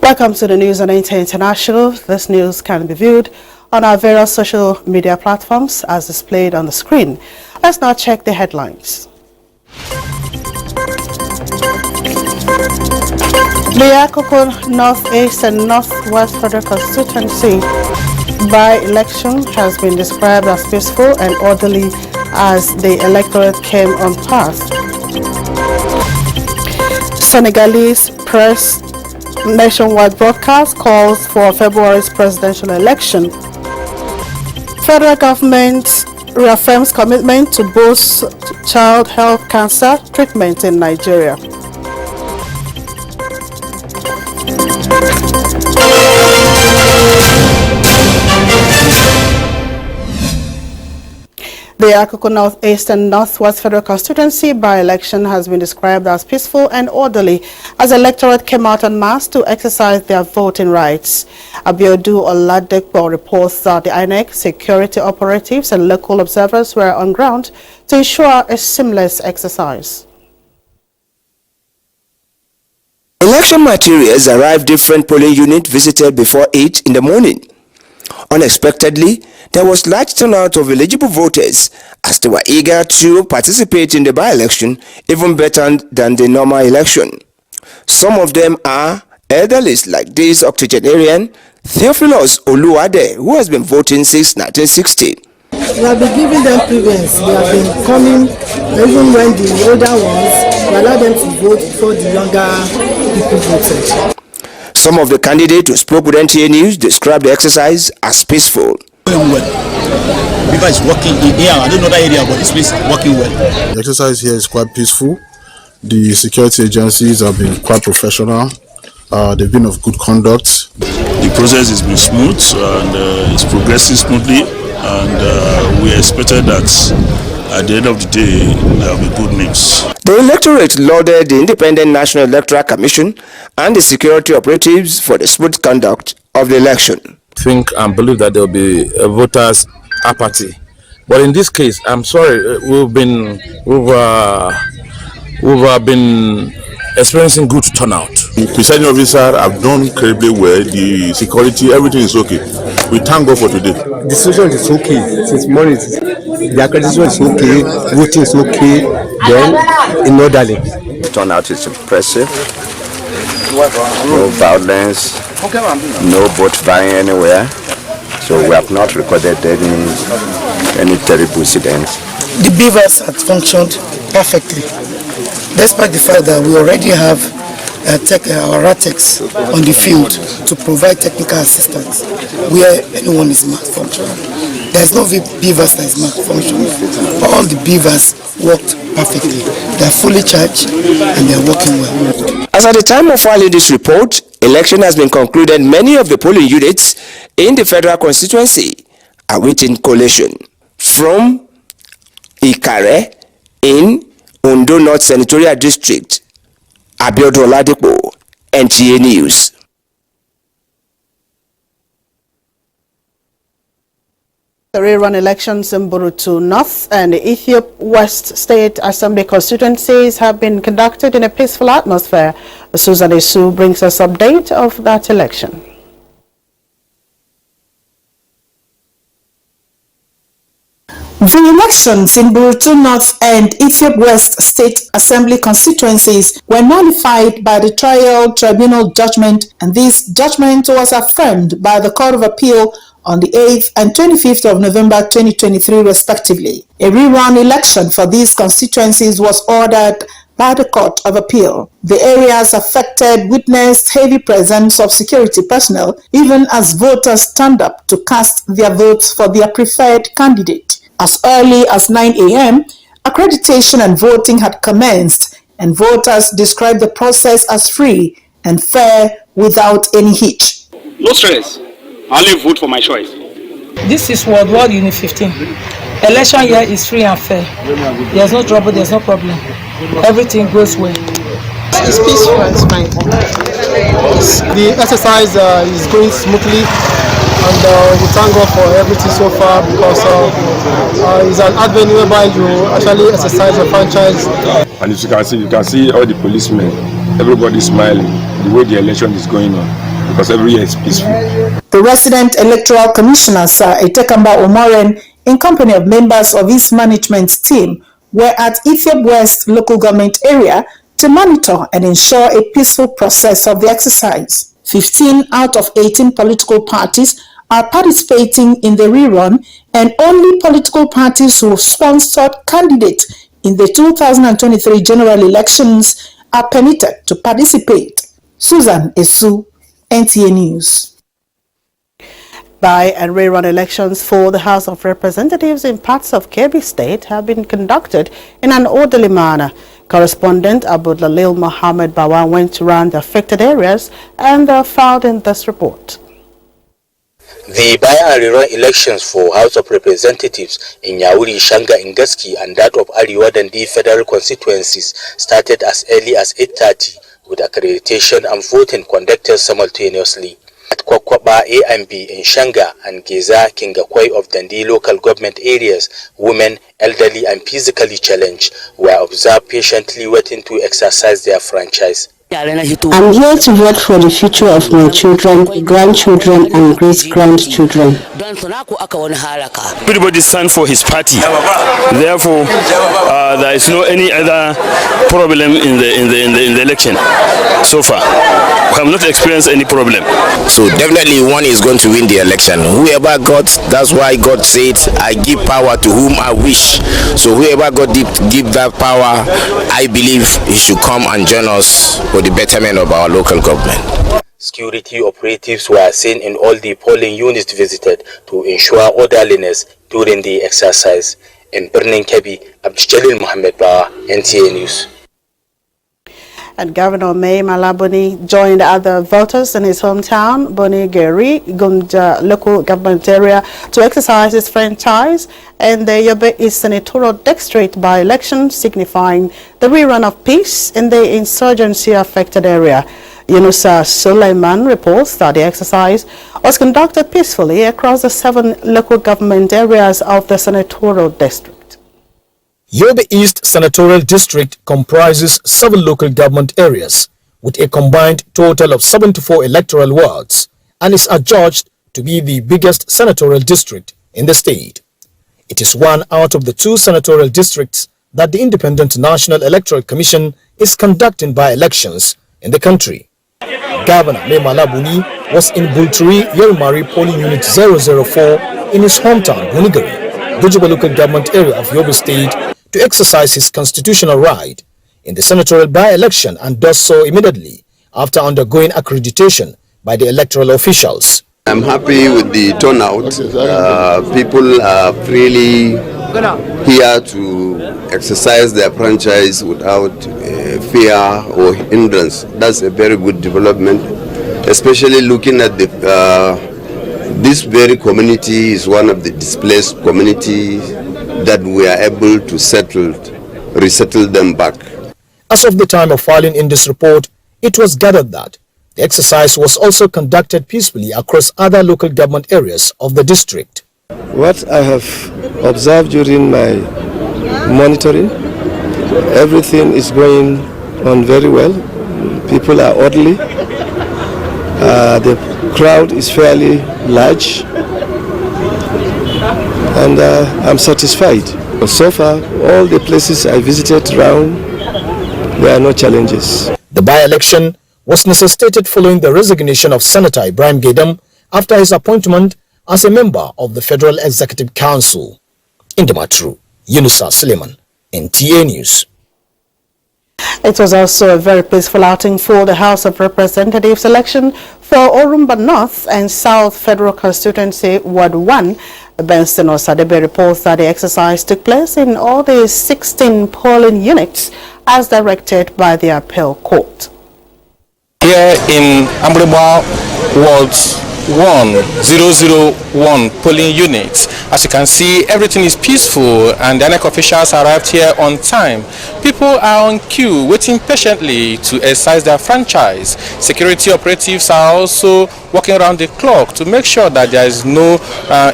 Welcome to the news on NTA International. This news can be viewed on our various social media platforms as displayed on the screen. Let's now check the headlines. The Akoko Northeast and Northwest Federal Constituency by-election has been described as peaceful and orderly as the electorate came on task. Senegalese press nationwide broadcast calls for February's presidential election. Federal government reaffirms commitment to boost child health cancer treatment in Nigeria. The Akoko Northeast and Northwest Federal Constituency by-election has been described as peaceful and orderly as electorate came out en masse to exercise their voting rights. Abuja Oladepo reports that the INEC, security operatives and local observers were on ground to ensure a seamless exercise. Election materials arrived different polling units visited before 8 in the morning. Unexpectedly, there was large turnout of eligible voters as they were eager to participate in the by-election even better than the normal election. Some of them are elderlies like this octogenarian Theophilus Oluwade, who has been voting since 1960. We have been giving them preference. They have been coming even when the older ones, we allow them to vote before the younger people voted. Some of the candidates who spoke with NTA News described the exercise as peaceful. Beaver is working in here. I don't know that area, but this place is working well. The exercise here is quite peaceful. The security agencies have been quite professional. They've been of good conduct. The process has been smooth and it's progressing smoothly, and we expected that at the end of the day there will be good news. The electorate lauded the Independent National Electoral Commission and the security operatives for the smooth conduct of the election. Think and believe that there will be a voters' apathy, but in this case, I'm sorry, we've been experiencing good turnout. The presiding officer have done incredibly well. The security, everything is okay. We thank God for today. The situation is okay. Since morning, the accreditation is okay. Voting is okay. Then in orderly. The turnout is impressive. No violence, no boat buying anywhere. So we have not recorded any terrible incidents. The beavers had functioned perfectly, despite the fact that we already have our RATEX on the field to provide technical assistance where anyone is malfunctioning. There's no beavers that is malfunctioning. All the beavers worked perfectly. They are fully charged and they are working well. As at the time of filing this report, election has been concluded. Many of the polling units in the federal constituency are waiting collation. From Ikare in Ondo North Senatorial District, Abuja Oladepo, NTA News. The rerun elections in Burutu North and the Ethiopia West State Assembly constituencies have been conducted in a peaceful atmosphere. Susan Esu brings us update of that election. The elections in Burutu North and Ethiopia West State Assembly constituencies were nullified by the Trial Tribunal judgment, and this judgment was affirmed by the Court of Appeal on the 8th and 25th of November 2023 respectively. A rerun election for these constituencies was ordered by the Court of Appeal. The areas affected witnessed heavy presence of security personnel even as voters stand up to cast their votes for their preferred candidate. As early as 9 a.m., accreditation and voting had commenced, and voters described the process as free and fair without any hitch. No stress. I only vote for my choice. This is World Unit 15. Election here is free and fair. There's no trouble, there's no problem. Everything goes well. It's peaceful, it's fine. The exercise is going smoothly, and we thank God for everything so far, because it's an avenue whereby you actually exercise your franchise. And as you can see all the policemen, everybody smiling, the way the election is going on. because every year is peaceful. The resident electoral commissioner, Sir Itekamba Omoren, in company of members of his management team, were at Ethiop West local government area to monitor and ensure a peaceful process of the exercise. 15 out of 18 political parties are participating in the rerun, and only political parties who sponsored candidates in the 2023 general elections are permitted to participate. Susan Esu, NTA News. By and rerun elections for the House of Representatives in parts of Kebbi State have been conducted in an orderly manner. Correspondent Abdullalil Mohammed Bawa went around the affected areas and filed in this report. The by and rerun elections for House of Representatives in Yauri, Shanga, Ngaski and that of Ariwa Dandi federal constituencies started as early as 8:30 with accreditation and voting conducted simultaneously. At Kwakwaba A and B in Shanga and Geza Kingakwai of Dandi local government areas, women, elderly and physically challenged were observed patiently waiting to exercise their franchise. I'm here to vote for the future of my children, grandchildren and great-grandchildren. Everybody stand for his party. Therefore, there is no any other problem in the election so far. We have not experienced any problem. So definitely one is going to win the election. Whoever got, that's why God said, I give power to whom I wish. So whoever God give that power, I believe he should come and join us for the betterment of our local government. Security operatives were seen in all the polling units visited to ensure orderliness during the exercise. In Birnin Kebbi, Abdul Mohammed Bawa, NTA News. And Governor May Malabuni joined other voters in his hometown, Boni Geri, Gunja local government area, to exercise his franchise in the Yobe East Senatorial District by-election, signifying the rerun of peace in the insurgency-affected area. Yunusa Suleiman reports that the exercise was conducted peacefully across the 7 local government areas of the Senatorial District. Yobe East Senatorial District comprises 7 local government areas with a combined total of 74 electoral wards and is adjudged to be the biggest senatorial district in the state. It is one out of the 2 senatorial districts that the Independent National Electoral Commission is conducting by-elections in the country. Governor Mema Buni was in Bulturi Yelmari Polling Unit 004 in his hometown, Bunigari, Bujuba local government area of Yobe State, to exercise his constitutional right in the senatorial by-election, and does so immediately after undergoing accreditation by the electoral officials. I'm happy with the turnout. People are freely here to exercise their franchise without fear or hindrance. That's a very good development, especially looking at this very community is one of the displaced communities that we are able to resettle them back. As of the time of filing in this report, it was gathered that the exercise was also conducted peacefully across other local government areas of the district. What I have observed during my monitoring, everything is going on very well. People are orderly. The crowd is fairly large. And I'm satisfied. So far, all the places I visited around, there are no challenges. The by-election was necessitated following the resignation of Senator Ibrahim Gaidam after his appointment as a member of the Federal Executive Council. In Damaturu, Yunusa Suleiman, NTA News. It was also a very peaceful outing for the House of Representatives election for Orumba North and South Federal Constituency Ward 1. Benson Osadebe reports that the exercise took place in all the 16 polling units as directed by the Appellate Court. Here in Ambreba Wards 1001 polling units. As you can see, everything is peaceful and the INEC officials arrived here on time. People are on queue waiting patiently to exercise their franchise. Security operatives are also working around the clock to make sure that there is no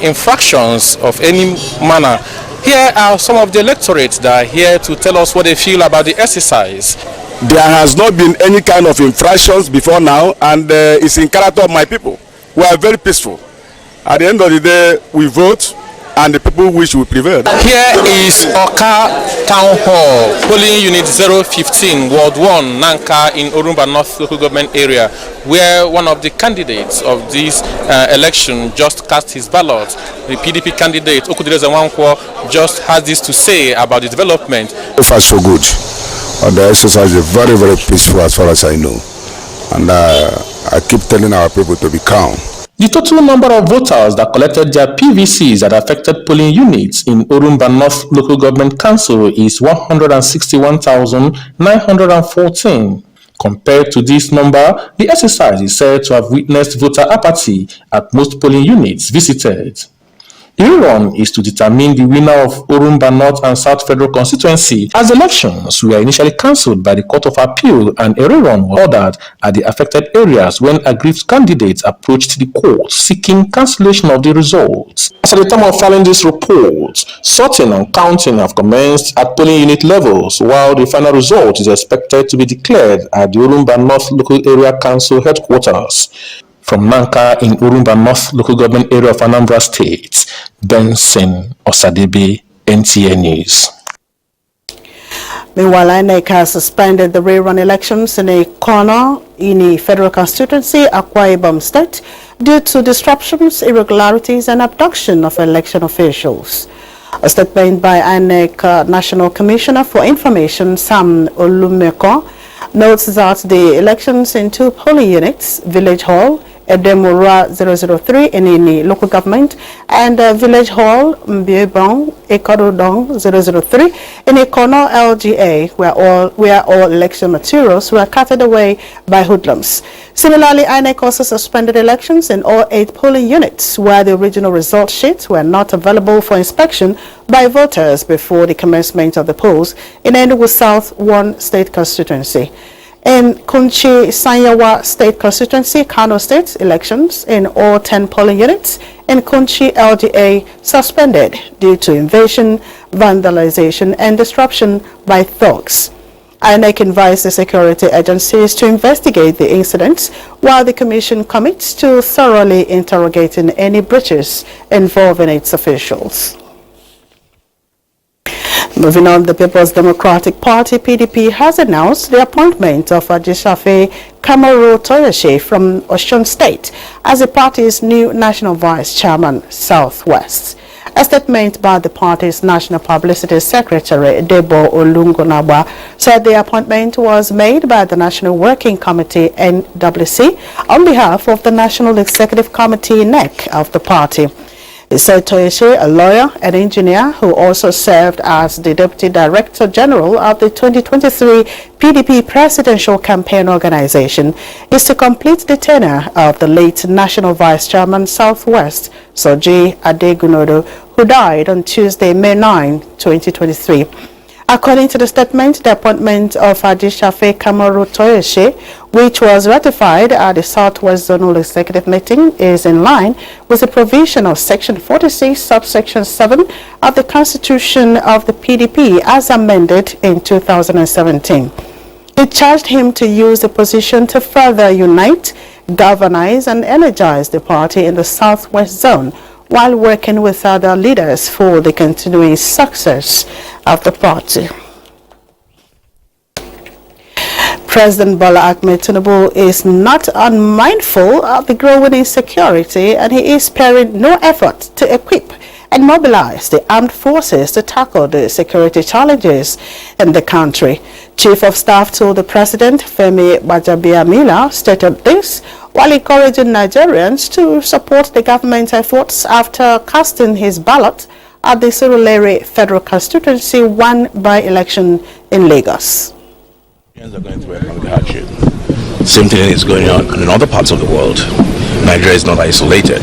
infractions of any manner. Here are some of the electorates that are here to tell us what they feel about the exercise. There has not been any kind of infractions before now, and it's in character of my people. We are very peaceful. At the end of the day, we vote, and the people wish will prevail. Here is Oka Town Hall, polling unit 015, Ward 1, Nanka in Orumba North local government area, where one of the candidates of this election just cast his ballot. The PDP candidate, Okudireza Nwankwo, just has this to say about the development. So far so good. The exercise is very, very peaceful as far as I know. And I keep telling our people to be calm. The total number of voters that collected their PVCs at affected polling units in Orumba North Local Government Council is 161,914. Compared to this number, the exercise is said to have witnessed voter apathy at most polling units visited. The rerun is to determine the winner of Orumba North and South Federal Constituency, as elections were initially cancelled by the Court of Appeal and a rerun was ordered at the affected areas when aggrieved candidates approached the court seeking cancellation of the results. As at the time of filing this report, sorting and counting have commenced at polling unit levels, while the final result is expected to be declared at the Orumba North Local Area Council headquarters. From Nanka in Orumba North Local Government Area of Anambra State, Benson Osadebe, NTA News. Meanwhile, INEC has suspended the rerun elections in a corner in the federal constituency, Akwa Ibom State, due to disruptions, irregularities, and abduction of election officials. A statement by INEC National Commissioner for Information, Sam Olumeko, notes that the elections in 2 polling units, Village Hall, Edemura 003 in Ini local government, and Village Hall, Mbiebong, Ekorodong 003 in Ikono LGA, where all election materials were carted away by hoodlums. Similarly, INEC also suspended elections in all 8 polling units where the original result sheets were not available for inspection by voters before the commencement of the polls in Enugu South 1 state constituency. In Kunchi Sanyawa State Constituency, Kano State, elections in all 10 polling units in Kunchi LGA suspended due to invasion, vandalization, and disruption by thugs. INEC advised the security agencies to investigate the incidents, while the Commission commits to thoroughly interrogating any breaches involving its officials. Moving on, the People's Democratic Party, PDP, has announced the appointment of Ajisafe Kamaru Toyoshi from Osun State as the party's new National Vice Chairman, Southwest. A statement by the party's National Publicity Secretary, Debo Olungonaba, said the appointment was made by the National Working Committee, NWC, on behalf of the National Executive Committee, NEC, of the party. He said Toyoshi, a lawyer and engineer who also served as the Deputy Director General of the 2023 PDP Presidential Campaign Organization, is to complete the tenure of the late National Vice Chairman Southwest, Soji Adegunodo, who died on Tuesday, May 9, 2023. According to the statement, the appointment of Ajisafe Kamaru Toyoshi, which was ratified at the Southwest Zonal Executive Meeting, is in line with the provision of Section 46, subsection 7 of the Constitution of the PDP as amended in 2017. It charged him to use the position to further unite, galvanize, and energize the party in the Southwest Zone, while working with other leaders for the continuing success of the party. President Bola Ahmed Tinubu is not unmindful of the growing insecurity, and he is sparing no effort to equip and mobilize the armed forces to tackle the security challenges in the country. Chief of Staff to the President, Femi Gbajabiamila, stated this while encouraging Nigerians to support the government's efforts after casting his ballot at the Surulere Federal Constituency 1 by-election in Lagos. Are going through economic hardship. Same thing is going on in other parts of the world. Nigeria is not isolated.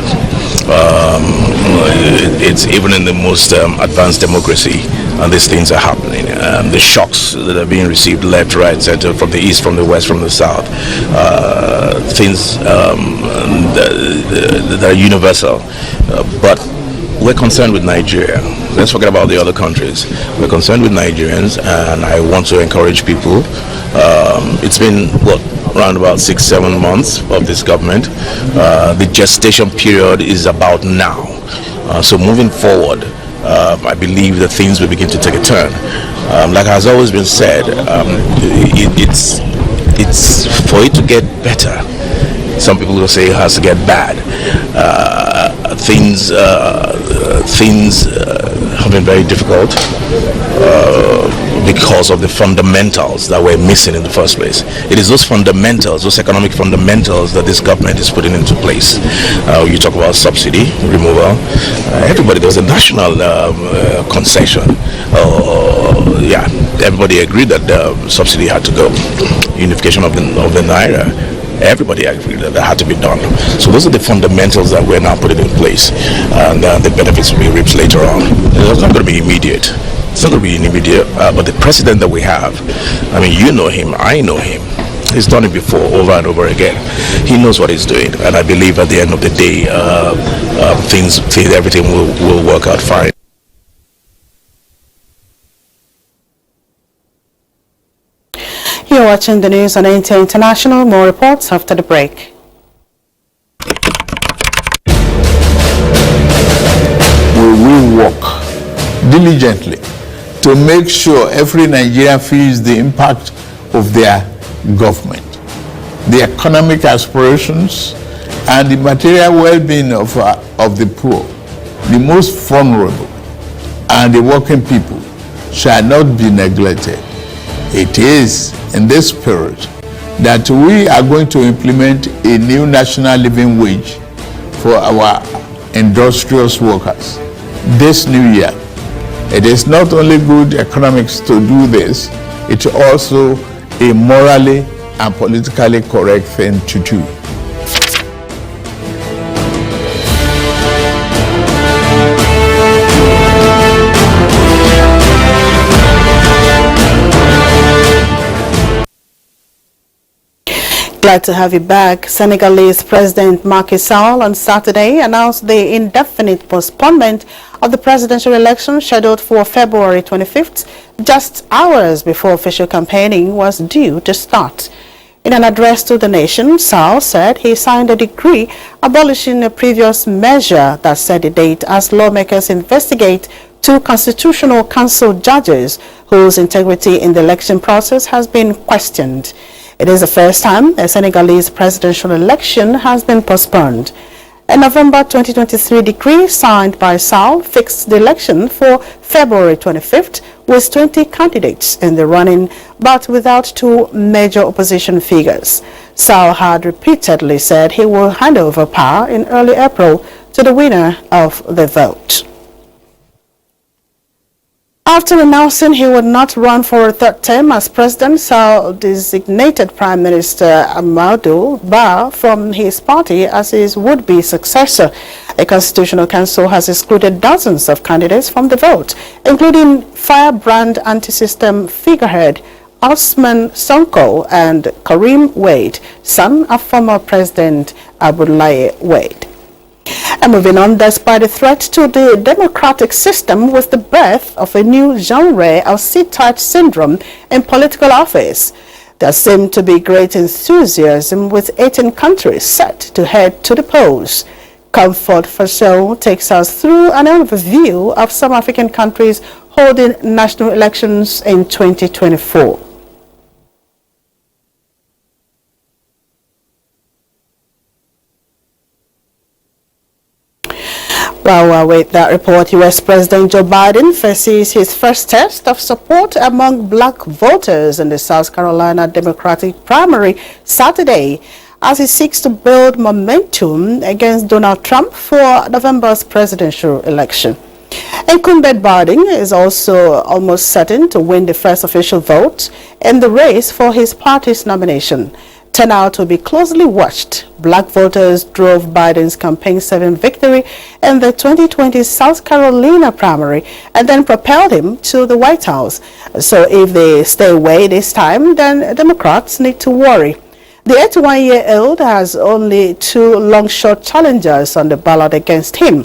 It's even in the most advanced democracy, and these things are happening. The shocks that are being received left, right, center, from the east, from the west, from the south, things that are universal. But we're concerned with Nigeria. Let's forget about the other countries. We're concerned with Nigerians, and I want to encourage people. It's been, around about 6-7 months of this government. The gestation period is about now. So moving forward, I believe that things will begin to take a turn. Like has always been said, it's for it to get better. Some people will say it has to get bad. Things have been very difficult because of the fundamentals that we're missing in the first place. It is those fundamentals, those economic fundamentals that this government is putting into place. You talk about subsidy removal. Everybody, there was a national concession. Everybody agreed that the subsidy had to go. Unification of the Naira. Everybody agreed that had to be done. So those are the fundamentals that we're now putting in place, and the benefits will be reaped later on. It's not going to be immediate. It's not going to be immediate, but the president that we have, I mean, you know him, I know him. He's done it before, over and over again. He knows what he's doing, and I believe at the end of the day, everything will work out fine. You're watching the news on NTA International. More reports after the break. We will work diligently to make sure every Nigerian feels the impact of their government, the economic aspirations, and the material well-being of the poor, the most vulnerable, and the working people shall not be neglected. It is in this spirit that we are going to implement a new national living wage for our industrious workers this new year. It is not only good economics to do this, it's also a morally and politically correct thing to do. Glad to have you back. Senegalese President Macky Sall on Saturday announced the indefinite postponement of the presidential election scheduled for February 25th, just hours before official campaigning was due to start. In an address to the nation, Sall said he signed a decree abolishing a previous measure that set the date as lawmakers investigate two Constitutional Council judges whose integrity in the election process has been questioned. It is the first time a Senegalese presidential election has been postponed. A November 2023 decree signed by Sall fixed the election for February 25th with 20 candidates in the running, but without two major opposition figures. Sall had repeatedly said he will hand over power in early April to the winner of the vote. After announcing he would not run for a third term as president, Sall designated Prime Minister Amadou Ba from his party as his would-be successor. A Constitutional Council has excluded dozens of candidates from the vote, including firebrand anti-system figurehead Osman Sonko and Karim Wade, son of former President Abdoulaye Wade. And moving on, despite the threat to the democratic system was the birth of a new genre of sit-tight syndrome in political office. There seemed to be great enthusiasm with 18 countries set to head to the polls. Comfort Fashion takes us through an overview of some African countries holding national elections in 2024. While we await that report, U.S. President Joe Biden faces his first test of support among black voters in the South Carolina Democratic primary Saturday as he seeks to build momentum against Donald Trump for November's presidential election. Incumbent Biden is also almost certain to win the first official vote in the race for his party's nomination. Turnout will be closely watched. Black voters drove Biden's campaign-saving victory in the 2020 South Carolina primary and then propelled him to the White House. So if they stay away this time, then Democrats need to worry. The 81-year-old has only two long-shot challengers on the ballot against him.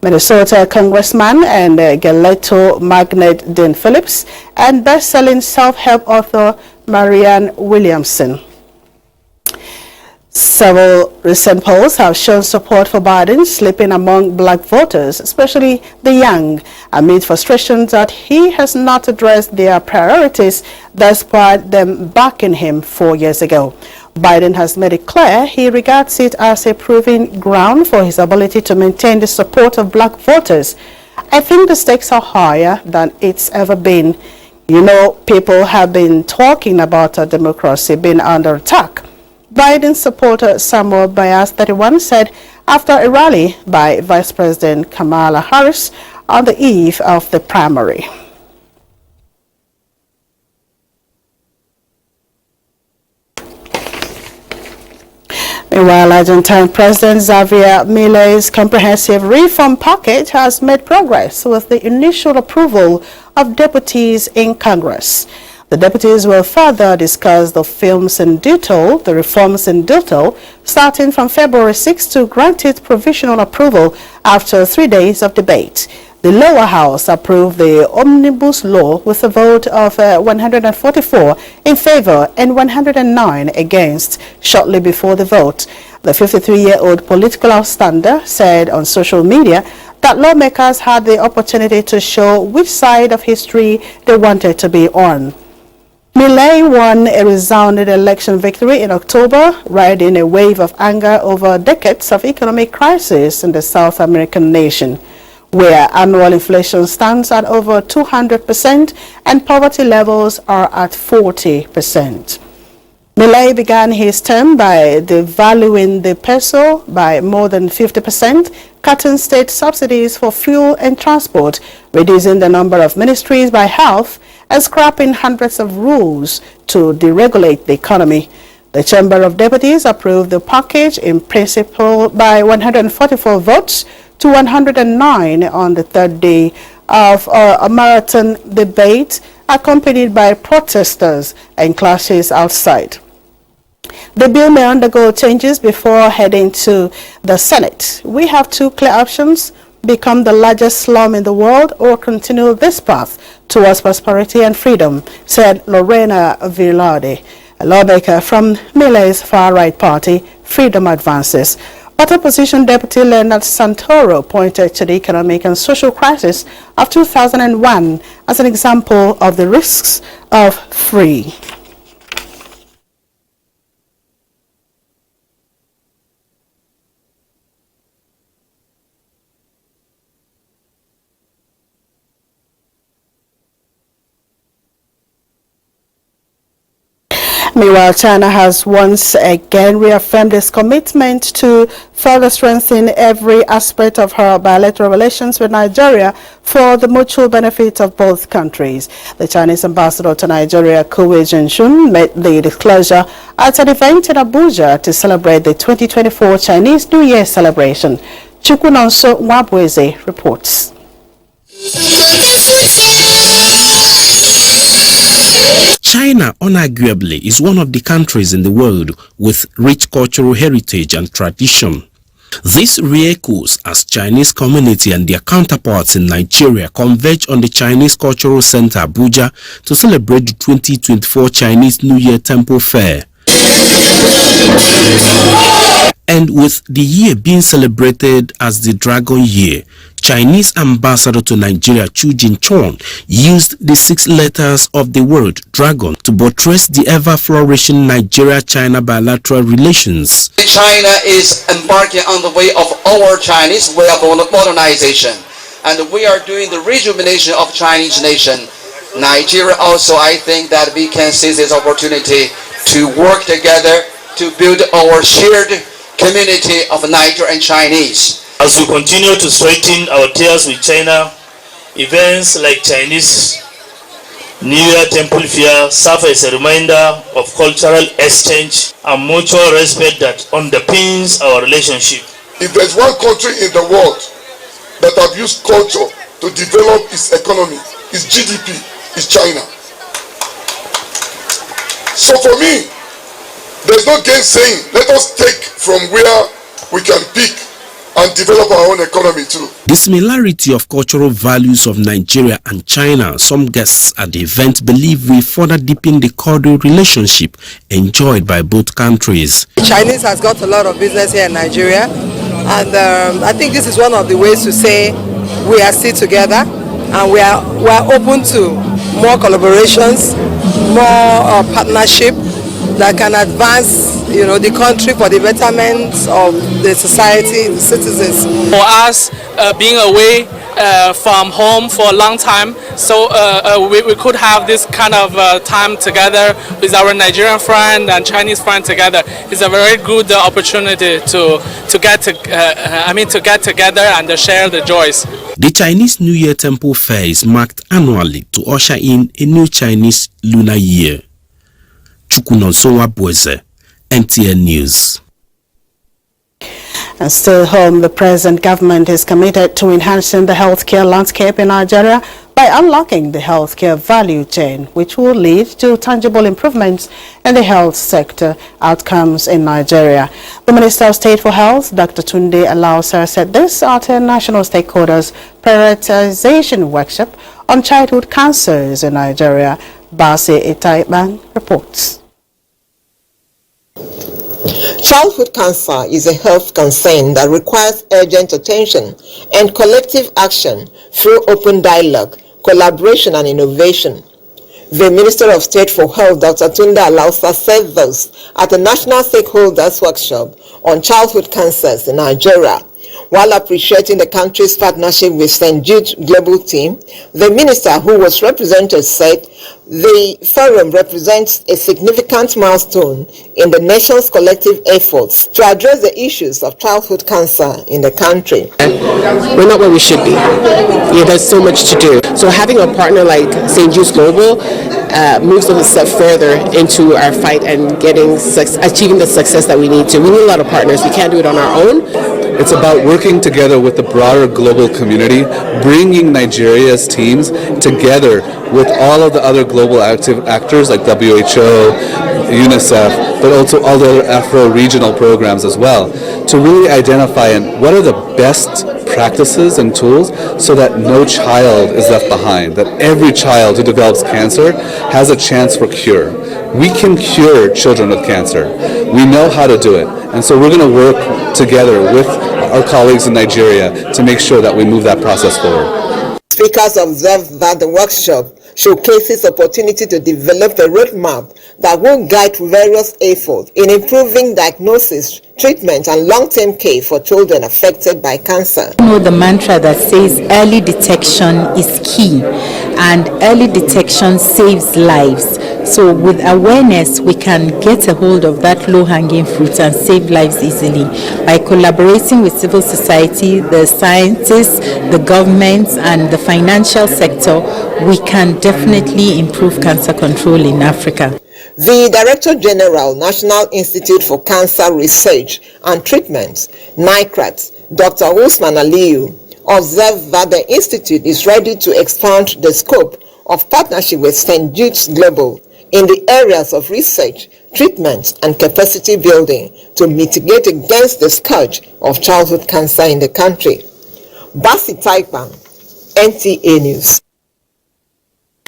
Minnesota Congressman and Gelato magnate Dean Phillips, and best-selling self-help author Marianne Williamson. Several recent polls have shown support for Biden slipping among black voters, especially the young, amid frustrations that he has not addressed their priorities despite them backing him 4 years ago. Biden has made it clear he regards it as a proving ground for his ability to maintain the support of black voters. I think the stakes are higher than it's ever been. You know, people have been talking about our democracy being under attack. Biden supporter Samuel Bias 31 said after a rally by Vice President Kamala Harris on the eve of the primary. Meanwhile, Argentine President Javier Milei's comprehensive reform package has made progress with the initial approval of deputies in Congress. The deputies will further discuss the reforms in detail, starting from February 6 to grant it provisional approval after 3 days of debate. The lower house approved the omnibus law with a vote of 144 in favor and 109 against shortly before the vote. The 53-year-old political outstander said on social media that lawmakers had the opportunity to show which side of history they wanted to be on. Milei won a resounding election victory in October, riding a wave of anger over decades of economic crisis in the South American nation, where annual inflation stands at over 200% and poverty levels are at 40%. Milei began his term by devaluing the peso by more than 50%, cutting state subsidies for fuel and transport, reducing the number of ministries by half, and scrapping hundreds of rules to deregulate the economy. The Chamber of Deputies approved the package in principle by 144 votes to 109 on the third day of a marathon debate accompanied by protesters and clashes outside. The bill may undergo changes before heading to the Senate. We have two clear options: become the largest slum in the world or continue this path towards prosperity and freedom, said Lorena Villarde, a lawmaker from Milei's far-right party, Freedom Advances. But opposition Deputy Leonard Santoro pointed to the economic and social crisis of 2001 as an example of the risks of free. Meanwhile, China has once again reaffirmed its commitment to further strengthen every aspect of her bilateral relations with Nigeria for the mutual benefit of both countries. The Chinese ambassador to Nigeria, Kuwei Jinshun, made the disclosure at an event in Abuja to celebrate the 2024 Chinese New Year celebration. Chukwunonso Nwabweze reports. China unarguably is one of the countries in the world with rich cultural heritage and tradition. This re-echoes as Chinese community and their counterparts in Nigeria converge on the Chinese Cultural Center Abuja to celebrate the 2024 Chinese New Year Temple Fair. And with the year being celebrated as the Dragon Year, Chinese ambassador to Nigeria Chu Jin-chun used the 6 letters of the word dragon to buttress the ever-flourishing Nigeria-China bilateral relations. China is embarking on the way of our Chinese way of modernization, and we are doing the rejuvenation of Chinese nation. Nigeria also, I think that we can seize this opportunity to work together to build our shared community of Niger and Chinese. As we continue to strengthen our ties with China, events like Chinese New Year Temple Fair serve as a reminder of cultural exchange and mutual respect that underpins our relationship. If there's one country in the world that have used culture to develop its economy, its GDP, is China. So for me, there's no gainsaying. Let us take from where we can pick and develop our own economy too. The similarity of cultural values of Nigeria and China, some guests at the event believe will further deepen the cordial relationship enjoyed by both countries. The Chinese has got a lot of business here in Nigeria, and I think this is one of the ways to say we are still together and we are open to more collaborations, more partnership that can advance, the country for the betterment of the society, the citizens. For us, being away from home for a long time, so we could have this kind of time together with our Nigerian friend and Chinese friend together. It's a very good opportunity to get together and share the joys. The Chinese New Year Temple Fair is marked annually to usher in a new Chinese lunar year. Chukunonsowa Bweze, NTA News. And still home, the present government is committed to enhancing the healthcare landscape in Nigeria by unlocking the healthcare value chain, which will lead to tangible improvements in the health sector outcomes in Nigeria. The Minister of State for Health, Dr. Tunde Alausa, said this at a national stakeholders prioritization workshop on childhood cancers in Nigeria. Base Itaiban reports. Childhood cancer is a health concern that requires urgent attention and collective action through open dialogue, collaboration and innovation. The Minister of State for Health, Dr. Tunde Alausa, said this at a national stakeholders workshop on childhood cancers in Nigeria. While appreciating the country's partnership with St. Jude's Global Team, the minister who was represented said the forum represents a significant milestone in the nation's collective efforts to address the issues of childhood cancer in the country. We're not where we should be. There's so much to do. So having a partner like St. Jude's Global moves us a step further into our fight and achieving the success that we need to. We need a lot of partners. We can't do it on our own. It's about working together with the broader global community, bringing Nigeria's teams together with all of the other global actors like WHO, UNICEF, but also all the other Afro-regional programs as well, to really identify what are the best practices and tools so that no child is left behind, that every child who develops cancer has a chance for cure. We can cure children with cancer. We know how to do it. And so we're going to work together with our colleagues in Nigeria to make sure that we move that process forward. Speakers observed that the workshop showcases opportunity to develop a roadmap that will guide various efforts in improving diagnosis, treatment and long-term care for children affected by cancer. You know the mantra that says early detection is key and early detection saves lives. So with awareness, we can get a hold of that low-hanging fruit and save lives easily. By collaborating with civil society, the scientists, the governments and the financial sector, we can definitely improve cancer control in Africa. The Director General, National Institute for Cancer Research and Treatment, NICRAT, Dr. Usman Aliyu, observed that the institute is ready to expand the scope of partnership with St. Jude's Global in the areas of research, treatment and capacity building to mitigate against the scourge of childhood cancer in the country. Basi Taipan, NTA News.